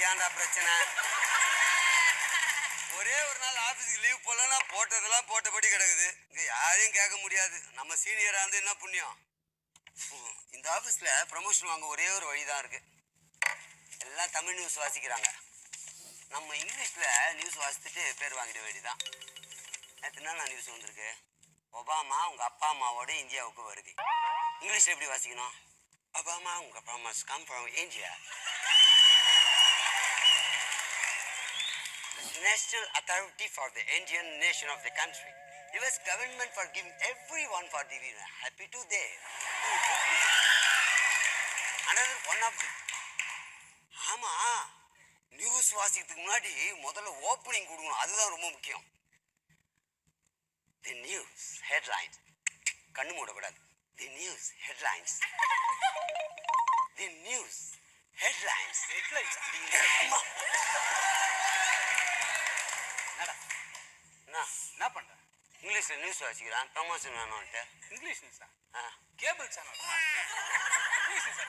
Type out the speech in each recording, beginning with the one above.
உனக்கு ஏன்டா பிரச்சனை? ஒரே ஒரு நாள் ஆபீஸ்க்கு லீவ் போடலன்னா போட்டதெல்லாம் போட்டபடி கிடக்குது. இங்க யாரையும் கேட்க முடியாது. நம்ம சீனியரா இருந்து என்ன புண்ணியம்? இந்த ஆபீஸ்ல ப்ரமோஷன் வாங்க ஒரே ஒரு வழிதான் இருக்கு. எல்லாம் தமிழ் நியூஸ் வாசிக்கிறாங்க. நம்ம இங்கிலீஷ்ல நியூஸ் வாசித்துட்டு பேர் வாங்கிட வேண்டியதான். நேற்று என்ன நியூஸ் வந்திருக்கு? ஒபாமா உங்க அப்பா அம்மாவோட இந்தியாவுக்கு வருது. இங்கிலீஷ்ல எப்படி வாசிக்கணும்? ஒபாமா உங்க அப்பா அம்மா come from India. National Authority for the Indian Nation of the country. U.S. government for giving everyone for the happy to there. Another one of the... ஆமா, நியூஸ் வாசிக்கிறதுக்கு முன்னாடி முதல்ல ஓப்பனிங் கொடுக்கணும். அதுதான் ரொம்ப முக்கியம். The news headlines. கண்ணு மூடக்கூடாது. The news headlines. The news headlines. Headlines. அம்மா. என்ன பண்ற? இங்கிலீஷ்ல நியூஸ் வாசிக்கிறான். ப்ரமோஷன் வேணும்ட்டு. இங்கிலீஷ் நியூஸா? Cable channel. English news.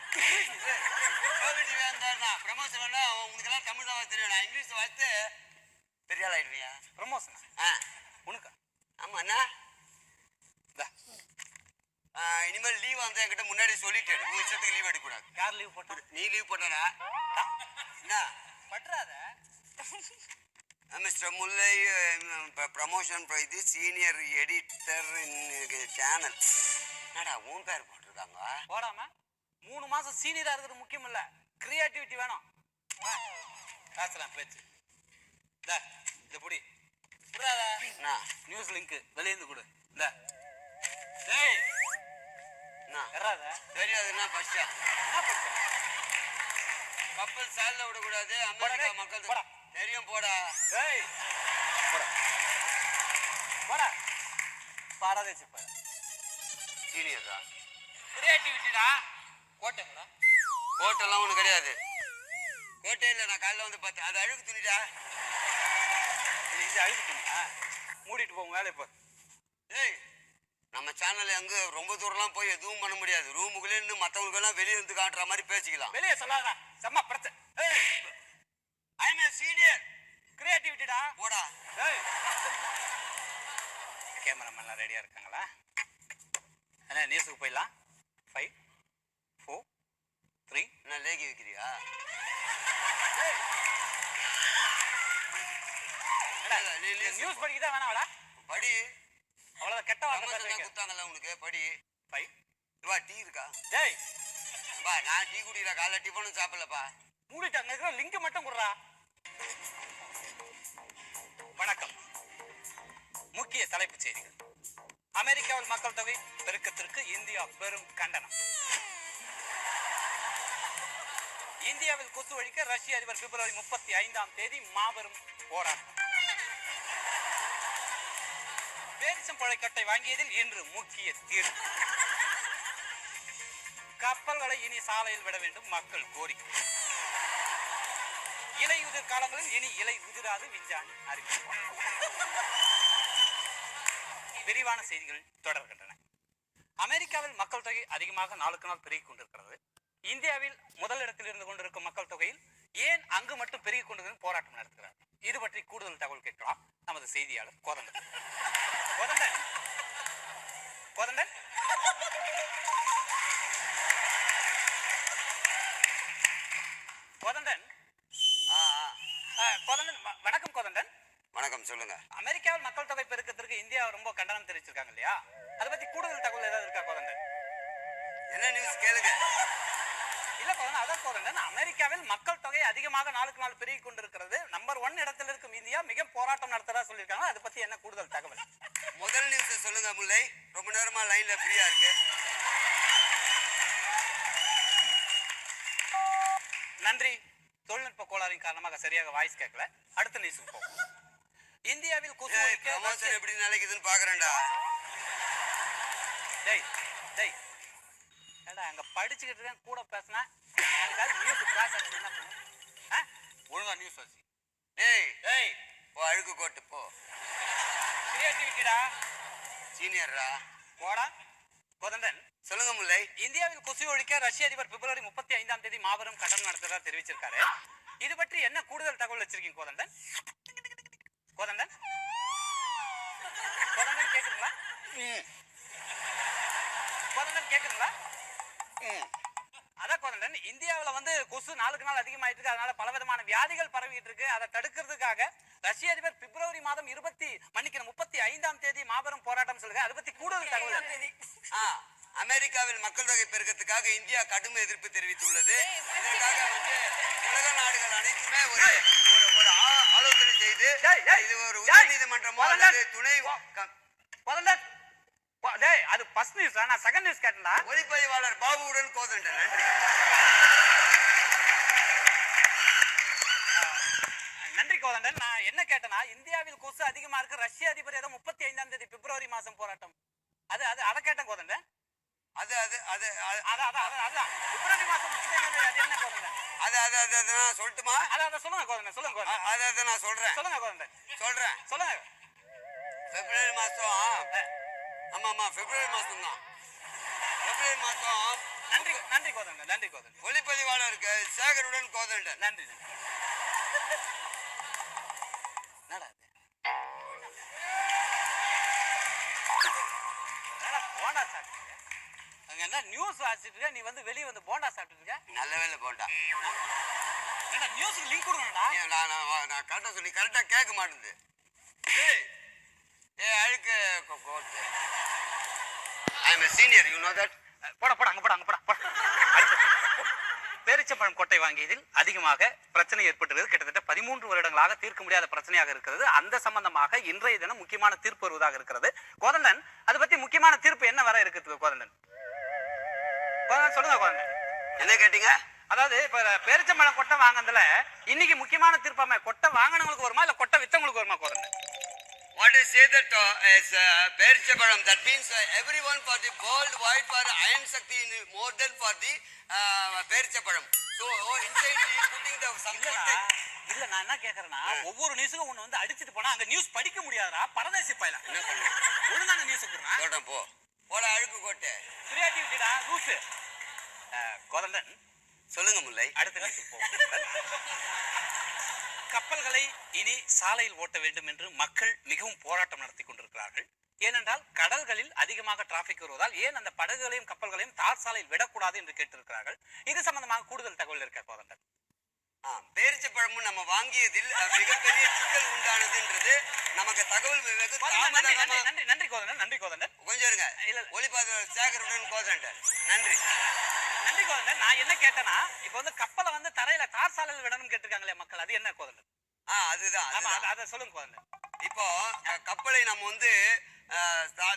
Cable வேண்டாம்னா ப்ரமோஷன் வேணா உங்களுக்கெல்லாம் தமிழ் தான் தெரியும். நான் இங்கிலீஷ் வாசித்து பெரிய ஆள் ஆயிடுவியா? ப்ரமோஷனா? உனக்கா? ஆமாண்ணா. இனிமேல் லீவ் வந்து என்கிட்ட முன்னாடி சொல்லிட்டேன். உங்க இஷ்டத்துக்கு லீவ் எடுக்கக்கூடாது. யார் லீவ் போட்டா? நீ லீவ் போட்டா என்ன பண்றாத? Mr. Mullai, promotion for the senior editor in channel. என்னடா உன் பேர் போட்டிருக்காங்க? போடாம 3 மாசம் சீனியரா இருக்கிறது முக்கியம் இல்ல, கிரியேட்டிவிட்டி வேணும். பேசலாம் பேச்சு. இந்த புடி புரியாதா? நியூஸ் லிங்க் வெளியே இருந்து கொடு. இந்த டேய் என்ன எறாத தெரியாதுன்னா பஸ்ஸா என்ன பண்ற? கப்பல் சால்ல விடக்கூடாது. அமெரிக்கா மக்கள் போடா தெரியும். போடா ஏய் போடா போடா பாராதே சிப்பா. சீனியர்டா, கிரியேட்டிவிட்டிடா. கோட்டைங்களா? கோட்டெல்லாம் ஒண்ணு கிடையாது. கோட்டை இல்லை. நான் காலைல வந்து பார்த்தேன். அது அழுக்கு துணிடா. இது அழுக்கு துணியா? மூடிட்டு போங்க வேலை. இப்போ ஏய், நம்ம சேனல் எங்க ரொம்ப தூரம்லாம் போய் எதுவும் பண்ண முடியாது. ரூமுக்குள்ளே இருந்து மற்றவங்களுக்கெல்லாம் வெளியே இருந்து காட்டுற மாதிரி பேசிக்கலாம். வெளியே சொல்லாதா? செம்ம பிரச்சனை. I'm a senior. கிரியேட்டிவிட்டிடா. போடா. கேமராமேன்லாம் ரெடியா இருக்காங்களா? என்ன நியூஸுக்கு போயிடலாம்? 5 4 3 என்ன லேகி வைக்கிறியா? நியூஸ் படிக்கதான் வேணாடா. படி. அவ்வளவுதான். கெட்ட வார்த்தை குத்தாங்கல்ல உனக்கு. படி. 5 ரூபா டீ இருக்கா? டேய் பா, நான் டீ குடிக்கிற. காலைல டிஃபனும் சாப்பிடலப்பா. மூடிட்டாங்க. இருக்கிற லிங்க் மட்டும் கொடுறா. வணக்கம். முக்கிய தலைப்புச் செய்திகள். அமெரிக்காவில் மக்கள் தொகை பெருக்கத்திற்கு இந்தியா பெரும் கண்டனம். இந்தியாவில் கொசு ஒழிக்க ரஷ்ய அதிபர் பிப்ரவரி 35ஆம் தேதி மாபெரும் போராட்டம். பேரிச்சம்பழக்கட்டை வாங்கியதில் இன்று முக்கிய தீர்ப்பு. கப்பல்களை இனி சாலையில் விட வேண்டும் மக்கள் கோரிக்கை. இலையுதிர் காலங்களில் இனி இலை உதிராது விஞ்ஞானி அறிவிப்பு. விரிவான செய்திகள் தொடர்கின்றன. அமெரிக்காவில் மக்கள் தொகை அதிகமாக நாளுக்கு நாள் பெருகிக் கொண்டிருக்கிறது. இந்தியாவில் முதலிடத்தில் இருந்து கொண்டிருக்கும் மக்கள் தொகையில் ஏன் அங்கு மட்டும் பெருகிக் கொண்டிருக்கும் போராட்டம் நடத்துகிறார். இது பற்றி கூடுதல் தகவல் கேட்கலாம் நமது செய்தியாளர் கோதண்டன். கோதண்டன் கோதண்டன் கோதண்டன் கோதண்டன் வணக்கம். கோதண்டன் வணக்கம். சொல்லுங்க. அமெரிக்காவில் மக்கள் தொகை பெருக்கத்திற்கு இந்தியா ரொம்ப கண்டனம் தெரிவிச்சிருக்காங்க இல்லையா? அதை பத்தி கூடுதல் தகவல் ஏதாவது இருக்கா கோதண்டன்? என்ன நியூஸ் கேளுங்க. இல்ல கோதண்டன், அதான் கோதண்டன், அமெரிக்காவில் மக்கள் தொகை அதிகமாக நாளுக்கு நாள் பெருகிக் கொண்டிருக்கிறது. நம்பர் 1 இடத்தில் இருக்கும் இந்தியா மிக போராட்டம் நடத்துறதா சொல்லியிருக்காங்க. அதை பத்தி என்ன கூடுதல் தகவல்? முதல் நியூஸ் சொல்லுங்க முல்லை. ரொம்ப நேரமா லைன்ல ஃப்ரீயா இருக்கு. நன்றி. தொழில்நுட்ப கோளாறின் காரணமாக சரியாக வாய்ஸ் கேட்கல. அடுத்த நியூஸுக்கு போவோம். இந்தியாவில் கொசு ஒழிக்க எப்படி நிலைக்குதுன்னு பாக்குறேன்டா. டேய் டேய் ஏடா அங்க படிச்சுக்கிட்டு இருக்கேன், கூட பேசினா நியூஸ் கிளாஸ் என்ன பண்ணும்? ஒழுங்கா நியூஸ் வாசி. டேய் டேய் போ, அழுக்கு கோட்டு போ. கிரியேட்டிவிட்டிடா. சீனியர்டா. போடா. கோதண்டன் சொல்லுங்க முல்லை. இந்தியாவில் கொசு ஒழிக்க ரஷ்ய அதிபர் பிப்ரவரி 35ஆம் தேதி மாபெரும் கண்டனம் நடத்துறதா தெரிவிச்சிருக்காரு. இது பற்றி என்ன கூடுதல் தகவல் வச்சிருக்கீங்க கோதண்டன்? கோதண்டன் கோதண்டன் கேக்குதுங்களா? கோதண்டன் கேக்குதுங்களா? அதான் கோதண்டன், இந்தியாவில் வந்து கொசு நாளுக்கு நாள் அதிகமாயிட்டு இருக்கு. அதனால பல விதமான வியாதிகள் பரவிட்டு இருக்கு. அதை தடுக்கிறதுக்காக ரஷ்ய அதிபர் பிப்ரவரி மாதம் 35ஆம் தேதி மாபெரும் போராட்டம் சொல்லுங்க. அதை பத்தி கூடுதல் தகவல். அமெரிக்காவில் மக்கள் தொகை பெருக்கத்துக்காக இந்தியா கடும் எதிர்ப்பு தெரிவித்துள்ளது. இதற்காக வந்து உலக நாடுகள் அனைத்துமே ஒரு ஆலோசனை செய்து இது ஒரு உச்சநீதிமன்றமோ அல்லது துணை அது ஃபர்ஸ்ட் நியூஸ். நான் செகண்ட் நியூஸ் கேட்டேன்டா. ஒளிப்பதிவாளர் பாபுவுடன் கோதண்டன். நன்றி. நன்றி கோதண்டன். நான் என்ன கேட்டேன்னா, இந்தியாவில் கொசு அதிகமா இருக்கு, ரஷ்ய அதிபர் ஏதோ 35ஆம் தேதி பிப்ரவரி மாசம் போராட்டம், அது அது அதை கேட்டேன் கோதண்டன். அது அது அது அதான் பிப்ரவரி மாசம் அது என்ன கோதண்டன்? அது நான் சொல்லட்டுமா? அதை சொல்லுங்க கோதண்டன், சொல்லுங்க கோதண்டன். அதை நான் சொல்றேன். சொல்லுங்க கோதண்டன். சொல்லுங்க. பிப்ரவரி மாசம், ஆமா பிப்ரவரி மாசம் தான். பிப்ரவரி மாசம். நன்றி கோதண்டன். நன்றி கோதண்டன். ஒளிப்பதிவாளருக்கு சேகருடன் கோதண்டன். நன்றி. போண்டா சாப்பிட்டு அங்க என்ன நியூஸ் வாசிட்டு இருக்க, நீ வந்து வெளியே வந்து போண்டா சாப்பிட்டு இருக்க. நல்ல வேலை போண்டா. என்ன நியூஸ்க்கு லிங்க் கொடுக்கணும்டா. நான் கரெக்டா சொல்லி கரெக்டா கேட்க மாட்டேங்குது. அழுக்கு I am a senior, you know that. போடா அங்க போடா. பேரிச்சம்பழம் கொட்டை வாங்கியதில் அதிகமாக பிரச்சனை ஏற்பட்டுள்ளது. கிட்டத்தட்ட 13 வருடங்களாக தீர்க்க முடியாத பிரச்சனையாக இருக்கிறது. அந்த சம்பந்தமாக இன்றைய தினம் முக்கியமான தீர்ப்பு வருவதாக இருக்கிறது. கோதண்டன், அதை பத்தி முக்கியமான தீர்ப்பு என்ன வர இருக்குது கோதண்டன்? சொல்லுங்க கோதண்டன். என்ன கேட்டீங்க? அதாவது இப்ப பேரிச்சம்பழம் கொட்டை வாங்குறதுல இன்னைக்கு முக்கியமான தீர்ப்பாம கொட்டை வாங்கினவங்களுக்கு வருமா இல்ல கொட்டை வித்தவங்களுக்கு வருமா Kothandan? What I say that is Perichaparam, that means everyone for the worldwide for iron shakti more than for the Perichaparam. So inside putting the some இல்ல நான் என்ன கேக்குறேன்னா, ஒவ்வொரு நியூஸுக்கும் ஒண்ணு வந்து அடிச்சிட்டு போனா அங்க நியூஸ் படிக்க முடியாதுடா. பரதேசி பையல என்ன பண்ணு, ஒழுங்கான நியூஸ் கொடுறா. சொல்றேன் போட அழுக்கு கோட்டை கிரியேட்டிவிட்டிடா லூசு. கோதண்டன் சொல்லுங்க முல்லை, அடுத்த நியூஸுக்கு போவோம். கப்பல்களை இனி சாலையில் ஓட்ட வேண்டும் என்று மக்கள் மிகவும் போராட்டம் நடத்தி கொண்டிருக்கிறார்கள். ஏனென்றால் கடல்களில் அதிகமாக டிராபிக் வருவதால் ஏன் அந்த படகுகளையும் கப்பல்களையும் தார் சாலையில் விடக்கூடாது என்று கேட்டிருக்கிறார்கள். இது சம்பந்தமாக கூடுதல் தகவல் இருக்க கோதண்டன்? பேரிச்சப்பழமும் நம்ம வாங்கியதில் மிகப்பெரிய சிக்கல் உண்டானதுன்றது நமக்கு தகவல். நன்றி கோதண்டன். நன்றி கோதண்டன். கொஞ்சம் இருங்க. ஒளிப்பதிவாளர் சேகருடன் கோதண்டன். நன்றி கோதண்டன். நான் என்ன கேட்டேன்னா, இப்ப வந்து கப்பலை வந்து தரையில தார் சாலையில் விடணும் கேட்டிருக்காங்களே மக்கள், அது என்ன கோதண்டன்? அதுதான் அதை சொல்லுங்க கோதண்டன். இப்போ கப்பலை நம்ம வந்து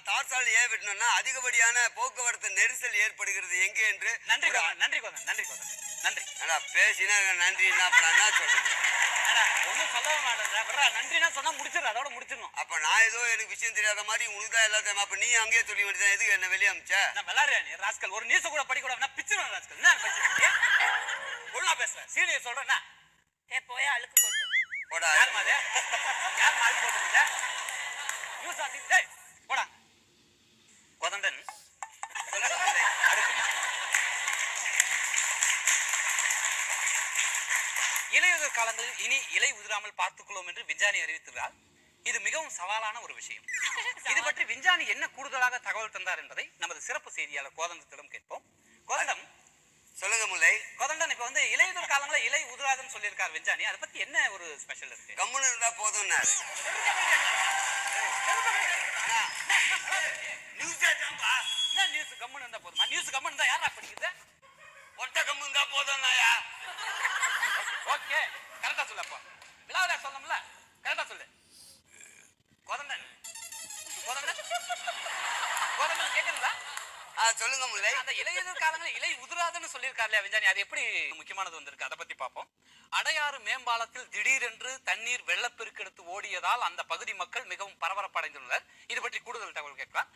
தார் சாலை ஏன் விடணும்னா அதிகப்படியான போக்குவரத்து நெரிசல் ஏற்படுகிறது எங்கே என்று. நன்றி கோதண்டன். நன்றி பேசினா நன்றி என்ன சொல்றேன். ஒன்னும் சொல்லவே மாட்டேன். நன்றினா சொன்னா முடிச்சிடும், அதோட முடிச்சிடணும். அப்ப நான் ஏதோ எனக்கு விஷயம் தெரியாத மாதிரி உனக்கு தான் எல்லாத்தையும். அப்ப நீ அங்கேயே சொல்லி வேண்டியதான். எதுக்கு என்ன வெளியே அமிச்சா? நான் விளாடுறியா நீ ராஸ்கல்? ஒரு நியூஸ் கூட படிக்க கூடாது. பிச்சிருவேன் ராஸ்கல். என்ன படிச்சிருக்கீங்க? ஒழுங்கா பேசுறேன், சீனியர் சொல்றேன். போயா அழுக்கு போட்டு போடா. யார் மாதிரி அழுக்கு போட்டுருக்க நியூஸ் ஆத்தி போடா. கோதண்டன் இலையுதிர் காலங்களில் இனி இலை உதிராமல் பார்த்துக் கொள்வோம் என்று விஞ்ஞானி அறிவித்துள்ளார். இது மிகவும் சவாலான ஒரு விஷயம். இது பற்றி விஞ்ஞானி என்ன கூடுதலாக தகவல் தந்தார் என்பதை நமது சிறப்பு செய்தியாளர் கோதண்டத்திடம் கேட்போம். கோதண்டம் சொல்லுங்க முல்லை. கோதண்டன், இப்ப வந்து இலையுதிர் காலங்கள இலை உதிராதுன்னு சொல்லியிருக்கார் விஞ்ஞானி. அதை பத்தி என்ன ஒரு ஸ்பெஷல் இருக்கு? கம்முன்னு இருந்தா போதும். நியூஸ் கம்முன்னு இருந்தா போதுமா? நியூஸ் கம்முன்னு இருந்தா யாரா படிக்குது? ஒட்ட கம்முன்னு இருந்தா போதும். ஓகே, கரெக்டா சொல்லப்பா. விழாவில சொல்லணும்ல, கரெக்டா சொல்லு. கோதண்டன் கேக்குறதா? சொல்லுங்க முல்லை. அந்த இலையுதிர் காலங்களில் இலை உதிராதுன்னு சொல்லியிருக்காரு விஞ்ஞானி, அது எப்படி முக்கியமானது வந்திருக்கு அதை பத்தி பார்ப்போம். அடையாறு மேம்பாலத்தில் திடீரென்று தண்ணீர் வெள்ளப்பெருக்கெடுத்து ஓடியதால் அந்த பகுதி மக்கள் மிகவும் பரபரப்படைந்துள்ளனர். இது பற்றி கூடுதல் தகவல் கேட்கலாம்.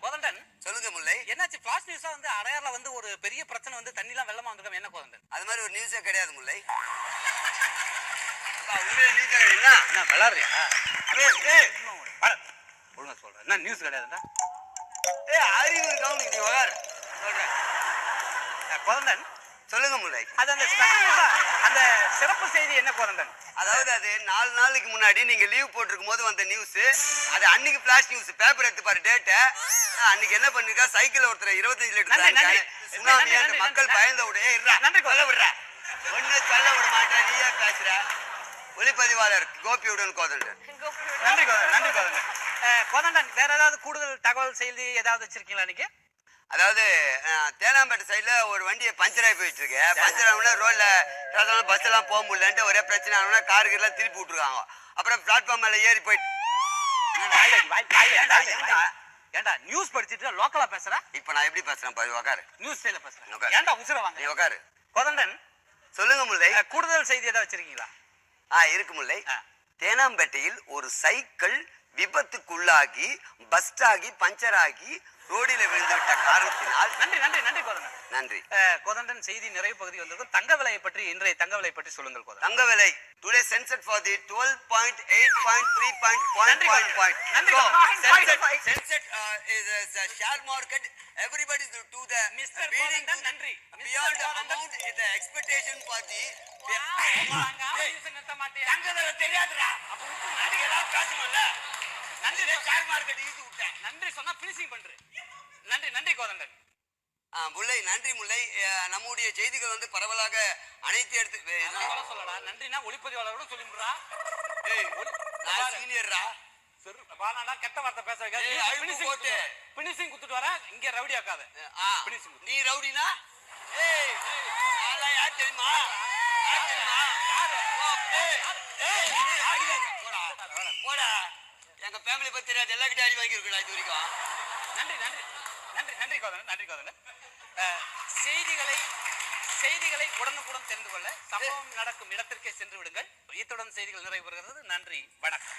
கோதண்டன் சொல்லுங்க முல்லை. என்னாச்சு? பிளாஸ் நியூஸா வந்து அடையாறுல வந்து ஒரு பெரிய பிரச்சனை வந்து தண்ணி எல்லாம் வெள்ளமா வந்திருக்காம என்ன கோதண்டன்? அது மாதிரி ஒரு நியூஸே கிடையாது முல்லை. என்ன விளாடுறியா? ஒழுங்கா சொல்றேன். என்ன நியூஸ் கிடையாதுடா. அறிவு கோதண்டன் சொல்லுங்க முல்லை. அது அந்த அந்த சிறப்பு செய்தி என்ன கோதண்டன்? அதாவது அது 4 நாளைக்கு முன்னாடி நீங்க லீவ் போட்டிருக்கும் போது வந்த நியூஸ். அது அன்னைக்கு பிளாஷ் நியூஸ். பேப்பர் எடுத்து பாரு டேட்ட. அன்னைக்கு என்ன பண்ணிருக்கா, சைக்கிள் ஒருத்தர் 25 லிட்டர் சுனாமி மக்கள் பயந்த உடைய சொல்ல விடுற ஒண்ணு சொல்ல விட மாட்டேன். நீயே பேசுற. ஒளிப்பதிவாளர் கோபியுடன் கோதண்டன். நன்றி கோதண்டன், நன்றி கோதண்டன். கோதண்டன், வேற ஏதாவது கூடுதல் தகவல் செய்தி ஏதாவது வச்சிருக்கீங்களா நீங்க? அதாவது தேனாம்பேட்டை சைடுல ஒரு வண்டியை பஞ்சர் ஆகி போயிட்டு இருக்கு. பஞ்சர் ஆகணும்னா ரோட்ல பஸ் எல்லாம் போக முடியலன்ட்டு ஒரே பிரச்சனை ஆகணும்னா காருக்கு எல்லாம் திருப்பி விட்டுருக்காங்க. அப்புறம் பிளாட்ஃபார்ம் மேல ஏறி போயிட்டு ஏண்டா நியூஸ் படிச்சுட்டு லோக்கலா பேசுற? இப்ப நான் எப்படி பேசுறேன் பாரு, உட்காரு. நியூஸ் ஸ்டைல்ல பேசுறேன். ஏண்டா உசுர வாங்க? நீ உட்காரு. கோதண்டன், சொல்லுங்க முல்லை. கூடுதல் செய்தி ஏதாவது வச்சிருக்கீங்களா? இருக்கு முல்லை. தேனாம்பேட்டையில் ஒரு சைக்கிள் விபத்துக்குள்ளாகி பஸ்ட் ஆகி பஞ்சர் ஆகி ரோடில விழுந்து விட்ட காரணத்தினால். நன்றி நன்றி நன்றி கோதண்டன். நன்றி கோதண்டன். செய்தி நிறைவு பகுதி வந்திருக்கும். தங்க விலையை பற்றி, இன்றைய தங்க விலை பற்றி சொல்லுங்கள் கோதண்டன். தங்க விலை today Sensex for the 12.8.3 point. Senset is the share market. Everybody to the Mr. beating Godandan, நன்றி. beyond the amount is the expectation for the தங்கதல தெரியாதுடா. அப்ப உப்பு நாடி ஏதாவது பேசணும்ல. நன்றி. ஷேர் மார்க்கெட் ஈத்து விட்டேன். நன்றி சொன்னா ஃபினிஷிங் பண்றேன். நன்றி நன்றி கோதண்டன். முல்லை, நன்றி முல்லை. நம்முடைய செய்திகள் வந்து பரவலாக அனைத்து எடுத்து சொல்லடா. நன்றினா ஒளிப்பதிவாளரோட சொல்லிடுறா. நான் சீனியர்ரா. பாலாடா கெட்ட வார்த்தை பேச வைக்காத. ஃபினிஷிங் குத்துட்டு வர. இங்க ரவுடி ஆக்காத. நீ ரவுடினா? ஏய் ஆளா யார் தெரியுமா? யார் தெரியுமா? போடா. எங்க ஃபேமிலி பத்தி தெரியாது. எல்லார்கிட்ட அடி வாங்கி இருக்கா இது வரைக்கும். நன்றி நன்றி நன்றி நன்றி கோதண்டன், நன்றி கோதண்டன். செய்திகளை உடனுக்குடன் தெரிந்து கொள்ள சம்பவம் நடக்கும் இடத்திற்கே சென்று விடுங்கள். இத்துடன் செய்திகள் நிறைவு பெறுகிறது. நன்றி, வணக்கம்.